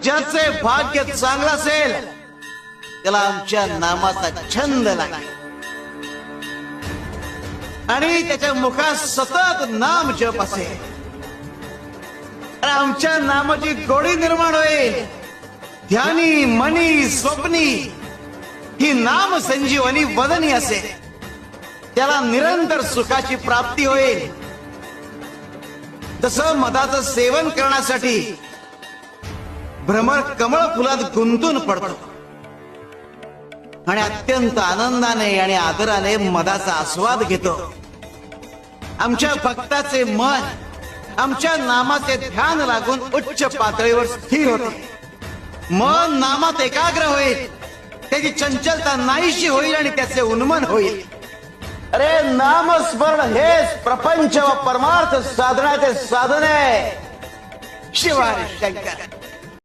ज्याचे भाग्य चांगलं असेल त्याला आमच्या नामाचा छंद लागेल आणि त्याच्या मुखात सतत नाम जप असेल. आमच्या नामाची गोडी निर्माण होईल. ध्यानी मनी स्वप्नी ही नाम संजीवनी वदनी असेल. त्याला निरंतर सुखाची प्राप्ती होईल. तसं मधाचं सेवन करण्यासाठी भ्रमर कमळ फुलात गुंतून पडतो आणि अत्यंत आनंदाने आणि आदराने मधाचा आस्वाद घेतो. आमच्या भक्ताचे मन आमच्या नामाचे ध्यान लागून उच्च पातळीवर स्थिर होते. मन नामात एकाग्र होईल. त्याची चंचलता नाहीशी होईल आणि त्याचे उन्मन होईल. अरे नामस्मरण हेच प्रपंच व परमार्थ साधनाचे साधन आहे. शिवाय शंकर.